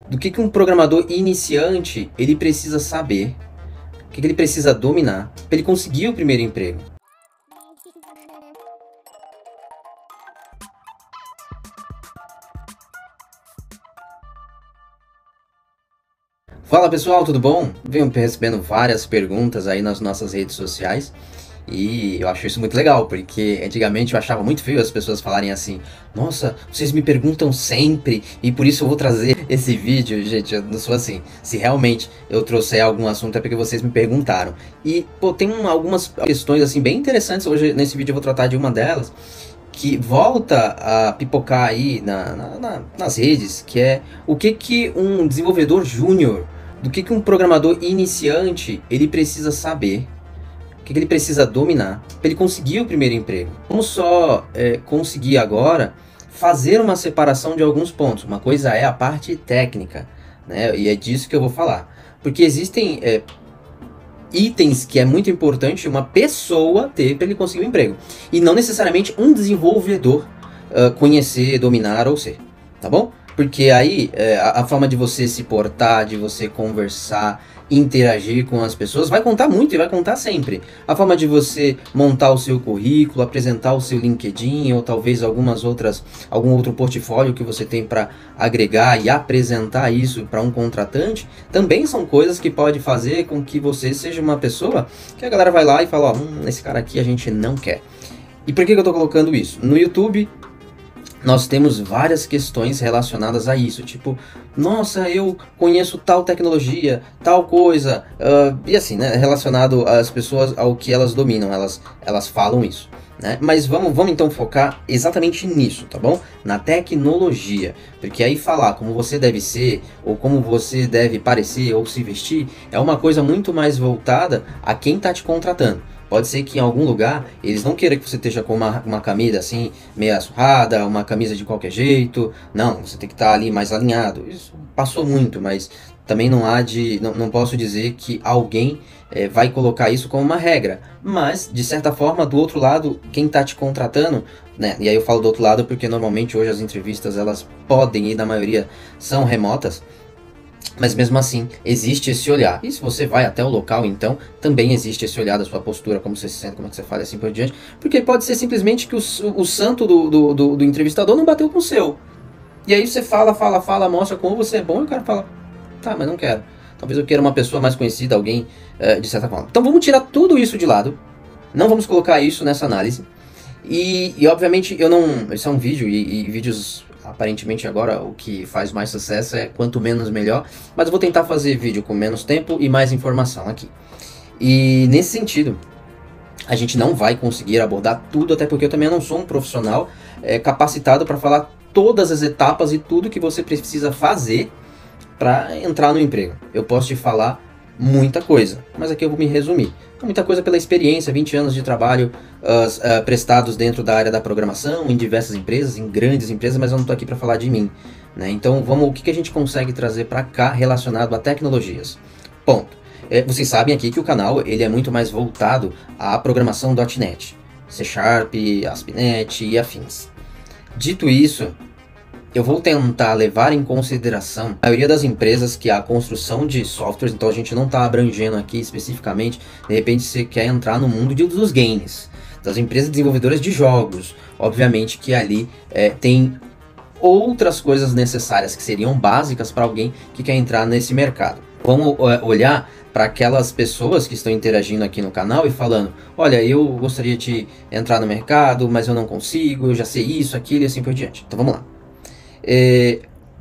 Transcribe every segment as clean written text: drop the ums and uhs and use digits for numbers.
do que um programador iniciante ele precisa saber, o que ele precisa dominar para ele conseguir o primeiro emprego. Fala pessoal, tudo bom? Venho recebendo várias perguntas aí nas nossas redes sociais e eu acho isso muito legal, porque antigamente eu achava muito feio as pessoas falarem assim: nossa, vocês me perguntam sempre e por isso eu vou trazer esse vídeo. Gente, eu não sou assim. Se realmente eu trouxer algum assunto é porque vocês me perguntaram. E pô, tem algumas questões assim bem interessantes. Hoje nesse vídeo eu vou tratar de uma delas que volta a pipocar aí nas redes, que é o que um desenvolvedor júnior, do que um programador iniciante ele precisa saber, o que ele precisa dominar para ele conseguir o primeiro emprego. Vamos só conseguir agora fazer uma separação de alguns pontos. Uma coisa é a parte técnica, né? E é disso que eu vou falar, porque existem itens que é muito importante uma pessoa ter para ele conseguir um emprego, e não necessariamente um desenvolvedor conhecer, dominar ou ser, tá bom? Porque aí a forma de você se portar, de você conversar, interagir com as pessoas vai contar muito e vai contar sempre. A forma de você montar o seu currículo, apresentar o seu LinkedIn ou talvez algum outro portfólio que você tem para agregar e apresentar isso para um contratante, também são coisas que pode fazer com que você seja uma pessoa que a galera vai lá e fala: ó, esse cara aqui a gente não quer. E por que eu tô colocando isso? No YouTube nós temos várias questões relacionadas a isso, tipo, nossa, eu conheço tal tecnologia, tal coisa, e assim, né, relacionado às pessoas, ao que elas dominam, elas falam isso, né? Mas vamos então focar exatamente nisso, tá bom? Na tecnologia, porque aí falar como você deve ser, ou como você deve parecer, ou se vestir, é uma coisa muito mais voltada a quem tá te contratando. Pode ser que em algum lugar eles não queiram que você esteja com uma camisa assim, meia surrada, uma camisa de qualquer jeito. Não, você tem que estar ali mais alinhado. Isso passou muito, mas também não posso dizer que alguém vai colocar isso como uma regra. Mas, de certa forma, do outro lado, quem está te contratando, né? E aí eu falo do outro lado porque normalmente hoje as entrevistas elas podem, e na maioria são remotas. Mas mesmo assim, existe esse olhar. E se você vai até o local, então, também existe esse olhar da sua postura, como você se sente, como é que você fala, assim por diante. Porque pode ser simplesmente que o santo do entrevistador não bateu com o seu. E aí você fala, mostra como você é bom, e o cara fala: tá, mas não quero. Talvez eu queira uma pessoa mais conhecida, alguém de certa forma. Então vamos tirar tudo isso de lado. Não vamos colocar isso nessa análise. E obviamente, eu não... Isso é um vídeo, e vídeos... Aparentemente agora o que faz mais sucesso é quanto menos melhor, mas eu vou tentar fazer vídeo com menos tempo e mais informação aqui. E nesse sentido, a gente não vai conseguir abordar tudo, até porque eu também não sou um profissional capacitado para falar todas as etapas e tudo que você precisa fazer para entrar no emprego. Eu posso te falar muita coisa, mas aqui eu vou me resumir. Muita coisa pela experiência, 20 anos de trabalho prestados dentro da área da programação, em diversas empresas, em grandes empresas, mas eu não estou aqui para falar de mim, né? Então o que a gente consegue trazer para cá relacionado a tecnologias? Ponto. Vocês sabem aqui que o canal ele é muito mais voltado à programação .NET, C Sharp, ASP.NET e afins. Dito isso, eu vou tentar levar em consideração a maioria das empresas que a construção de softwares, então a gente não está abrangendo aqui especificamente, de repente você quer entrar no mundo dos games, das empresas desenvolvedoras de jogos, obviamente que ali tem outras coisas necessárias que seriam básicas para alguém que quer entrar nesse mercado. Vamos olhar para aquelas pessoas que estão interagindo aqui no canal e falando: olha, eu gostaria de entrar no mercado, mas eu não consigo, eu já sei isso, aquilo e assim por diante. Então vamos lá.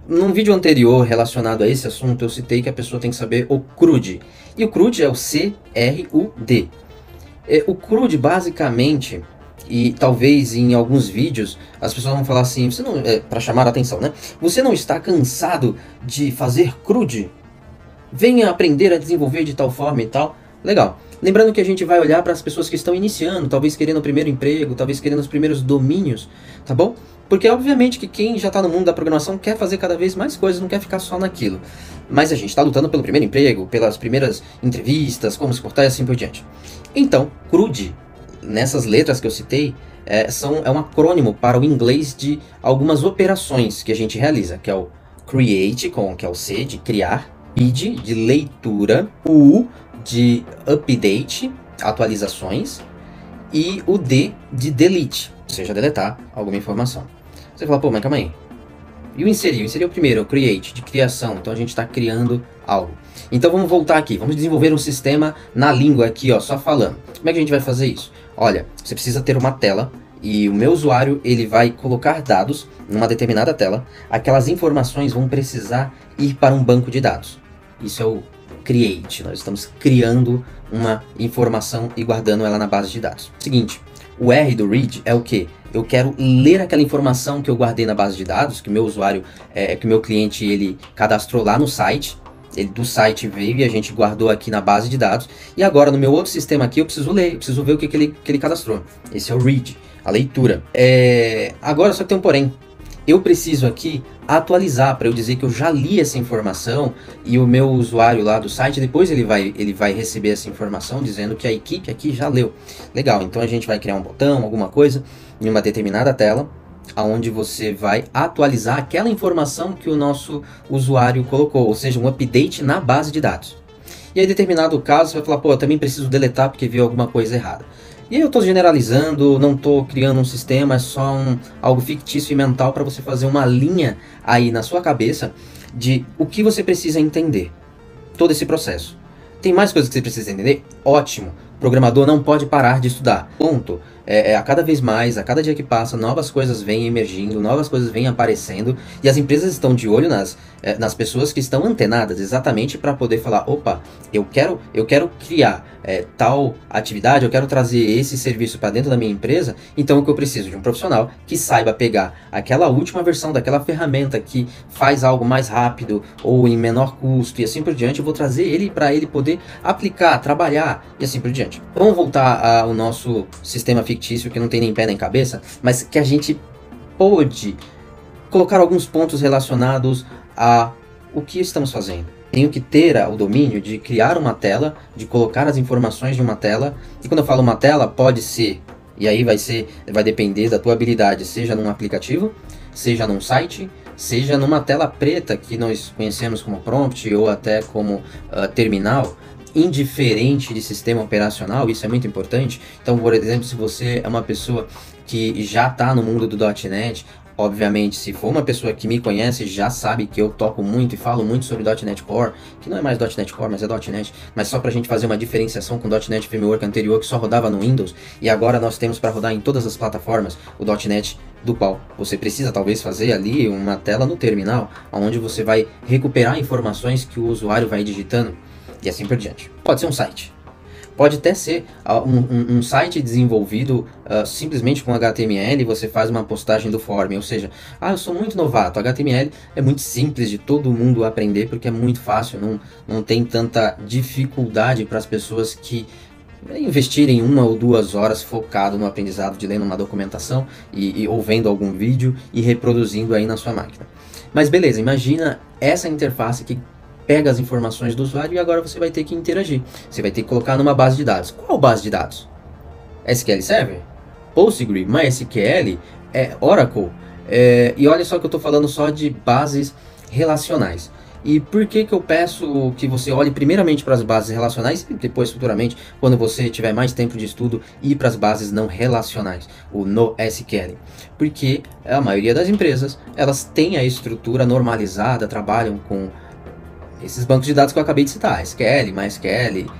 Num vídeo anterior relacionado a esse assunto, eu citei que a pessoa tem que saber o CRUD. E o CRUD é o C-R-U-D. O CRUD, basicamente, e talvez em alguns vídeos, as pessoas vão falar assim, você não, para chamar a atenção, né? Você não está cansado de fazer CRUD? Venha aprender a desenvolver de tal forma e tal. Legal. Lembrando que a gente vai olhar para as pessoas que estão iniciando, talvez querendo o primeiro emprego, talvez querendo os primeiros domínios, tá bom? Porque obviamente que quem já está no mundo da programação quer fazer cada vez mais coisas, não quer ficar só naquilo. Mas a gente está lutando pelo primeiro emprego, pelas primeiras entrevistas, como se portar e assim por diante. Então, CRUD, nessas letras que eu citei, é um acrônimo para o inglês de algumas operações que a gente realiza, que é o create, que é o C de criar, read de leitura, U de update, atualizações, e o D de delete, ou seja, deletar alguma informação. Você fala, pô, mas calma aí. E o inserir? O inserir é o primeiro, o create, de criação. Então a gente está criando algo. Então vamos voltar aqui, vamos desenvolver um sistema na língua aqui, ó, só falando. Como é que a gente vai fazer isso? Olha, você precisa ter uma tela e o meu usuário ele vai colocar dados numa determinada tela. Aquelas informações vão precisar ir para um banco de dados. Isso é o create, nós estamos criando uma informação e guardando ela na base de dados. Seguinte, o R do read é o quê? Eu quero ler aquela informação que eu guardei na base de dados, que o meu usuário, que o meu cliente ele cadastrou lá no site. Ele do site veio e a gente guardou aqui na base de dados. E agora no meu outro sistema aqui eu preciso ler, eu preciso ver o que ele cadastrou. Esse é o read, a leitura. Agora só que tem um porém. Eu preciso aqui atualizar para eu dizer que eu já li essa informação e o meu usuário lá do site, depois ele vai receber essa informação dizendo que a equipe aqui já leu. Legal, então a gente vai criar um botão, alguma coisa, em uma determinada tela, onde você vai atualizar aquela informação que o nosso usuário colocou, ou seja, um update na base de dados. E aí, em determinado caso, você vai falar, pô, eu também preciso deletar porque viu alguma coisa errada. E aí eu estou generalizando, não estou criando um sistema, é só algo fictício e mental para você fazer uma linha aí na sua cabeça de o que você precisa entender. Todo esse processo. Tem mais coisas que você precisa entender? Ótimo. O programador não pode parar de estudar. Ponto. A cada vez mais, a cada dia que passa, novas coisas vêm emergindo, novas coisas vêm aparecendo, e as empresas estão de olho nas pessoas que estão antenadas, exatamente para poder falar, opa, eu quero criar tal atividade, eu quero trazer esse serviço para dentro da minha empresa, então o que eu preciso de um profissional que saiba pegar aquela última versão daquela ferramenta que faz algo mais rápido ou em menor custo e assim por diante, eu vou trazer ele para ele poder aplicar, trabalhar e assim por diante. Vamos voltar ao nosso sistema fictício que não tem nem pé nem cabeça, mas que a gente pode colocar alguns pontos relacionados a o que estamos fazendo. Tenho que ter o domínio de criar uma tela, de colocar as informações de uma tela, e quando eu falo uma tela, pode ser, e aí vai depender da tua habilidade, seja num aplicativo, seja num site, seja numa tela preta que nós conhecemos como prompt ou até como terminal, indiferente de sistema operacional, isso é muito importante. Então, por exemplo, se você é uma pessoa que já está no mundo do .NET, obviamente, se for uma pessoa que me conhece, já sabe que eu toco muito e falo muito sobre .NET Core, que não é mais .NET Core, mas é .NET, mas só pra gente fazer uma diferenciação com o .NET Framework anterior, que só rodava no Windows, e agora nós temos para rodar em todas as plataformas o .NET, do qual você precisa talvez fazer ali uma tela no terminal, onde você vai recuperar informações que o usuário vai digitando, e assim por diante. Pode ser um site. Pode até ser um site desenvolvido simplesmente com HTML, você faz uma postagem do form, ou seja, eu sou muito novato, HTML é muito simples de todo mundo aprender porque é muito fácil, não tem tanta dificuldade para as pessoas que investirem 1 ou 2 horas focado no aprendizado de lendo uma documentação ou vendo algum vídeo e reproduzindo aí na sua máquina. Mas beleza, imagina essa interface que pega as informações do usuário e agora você vai ter que interagir. Você vai ter que colocar numa base de dados. Qual base de dados? SQL Server? Postgre? MySQL? Oracle? E olha só que eu estou falando só de bases relacionais. E por que eu peço que você olhe primeiramente para as bases relacionais e depois futuramente, quando você tiver mais tempo de estudo, ir para as bases não relacionais, o NoSQL? Porque a maioria das empresas, elas têm a estrutura normalizada, trabalham com esses bancos de dados que eu acabei de citar, SQL, MySQL,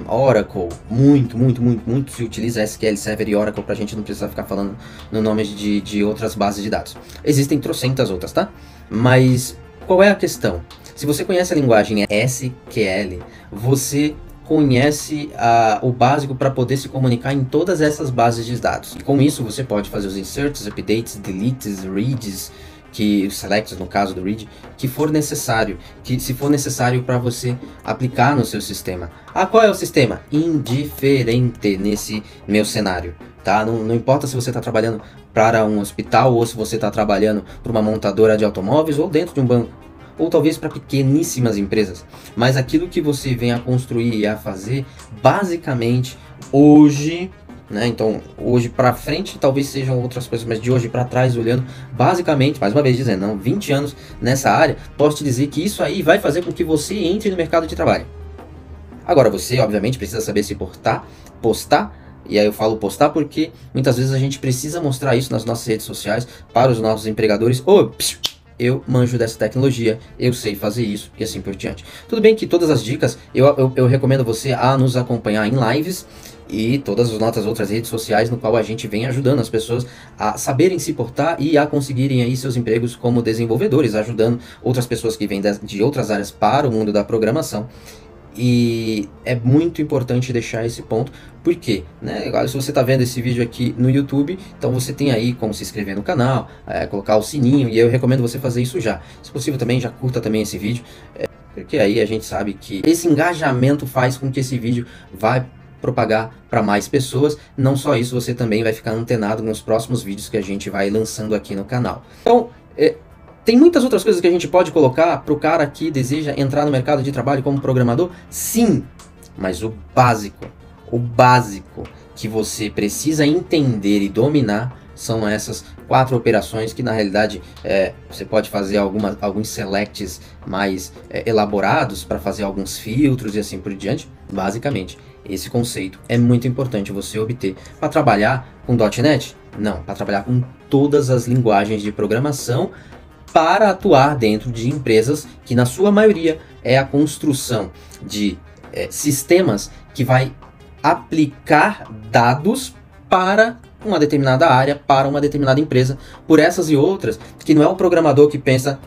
Oracle, muito se utiliza SQL Server e Oracle pra gente não precisar ficar falando no nome de outras bases de dados. Existem trocentas outras, tá? Mas qual é a questão? Se você conhece a linguagem SQL, você conhece o básico para poder se comunicar em todas essas bases de dados. E com isso você pode fazer os inserts, updates, deletes, reads, selects no caso do read, que for necessário, que se for necessário para você aplicar no seu sistema. Qual é o sistema? Indiferente nesse meu cenário, tá? Não importa se você está trabalhando para um hospital ou se você está trabalhando para uma montadora de automóveis ou dentro de um banco, ou talvez para pequeníssimas empresas, mas aquilo que você vem a construir e a fazer, basicamente, hoje né? Então, hoje para frente talvez sejam outras coisas, mas de hoje para trás, olhando, basicamente, mais uma vez dizendo, não, 20 anos nessa área, posso te dizer que isso aí vai fazer com que você entre no mercado de trabalho. Agora, você, obviamente, precisa saber se postar, e aí eu falo postar porque muitas vezes a gente precisa mostrar isso nas nossas redes sociais para os nossos empregadores. Eu manjo dessa tecnologia, eu sei fazer isso e assim por diante. Tudo bem que todas as dicas eu recomendo você a nos acompanhar em lives e todas as nossas outras redes sociais no qual a gente vem ajudando as pessoas a saberem se portar e a conseguirem aí seus empregos como desenvolvedores, ajudando outras pessoas que vêm de outras áreas para o mundo da programação. E é muito importante deixar esse ponto, porque, né, agora se você está vendo esse vídeo aqui no YouTube, então você tem aí como se inscrever no canal, colocar o sininho, e eu recomendo você fazer isso já. Se possível também, já curta também esse vídeo, porque aí a gente sabe que esse engajamento faz com que esse vídeo vá propagar para mais pessoas. Não só isso, você também vai ficar antenado nos próximos vídeos que a gente vai lançando aqui no canal. Então, tem muitas outras coisas que a gente pode colocar para o cara que deseja entrar no mercado de trabalho como programador? Sim, mas o básico que você precisa entender e dominar são essas 4 operações que na realidade você pode fazer alguns selects mais elaborados para fazer alguns filtros e assim por diante. Basicamente, esse conceito é muito importante você obter para trabalhar com .NET? Não, para trabalhar com todas as linguagens de programação, para atuar dentro de empresas que na sua maioria é a construção de sistemas que vai aplicar dados para uma determinada área, para uma determinada empresa, por essas e outras, que não é o programador que pensa,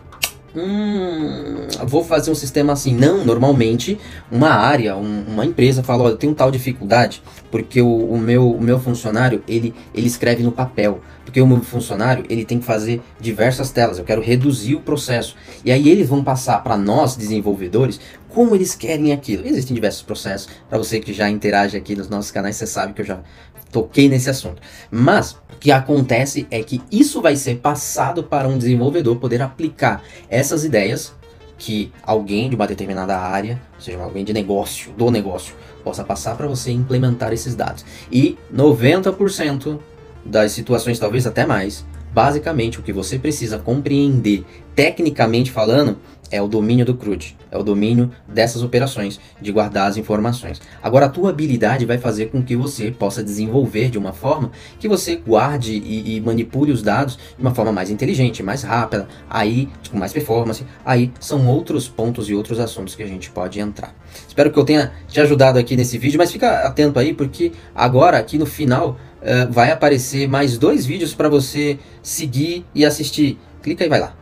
vou fazer um sistema assim. Não, normalmente uma área, uma empresa fala, olha, eu tenho tal dificuldade, porque o meu funcionário, ele escreve no papel, porque o meu funcionário, ele tem que fazer diversas telas, eu quero reduzir o processo. E aí eles vão passar para nós, desenvolvedores, como eles querem aquilo. Existem diversos processos, para você que já interage aqui nos nossos canais, você sabe que eu já toquei nesse assunto. Mas o que acontece é que isso vai ser passado para um desenvolvedor poder aplicar essas ideias que alguém de uma determinada área, ou seja, alguém de negócio, possa passar para você implementar esses dados. E 90% das situações, talvez até mais, basicamente o que você precisa compreender, tecnicamente falando, é o domínio do CRUD, é o domínio dessas operações, de guardar as informações. Agora, a tua habilidade vai fazer com que você possa desenvolver de uma forma que você guarde e manipule os dados de uma forma mais inteligente, mais rápida, aí com mais performance. Aí são outros pontos e outros assuntos que a gente pode entrar. Espero que eu tenha te ajudado aqui nesse vídeo, mas fica atento aí, porque agora aqui no final vai aparecer mais 2 vídeos para você seguir e assistir. Clica e vai lá.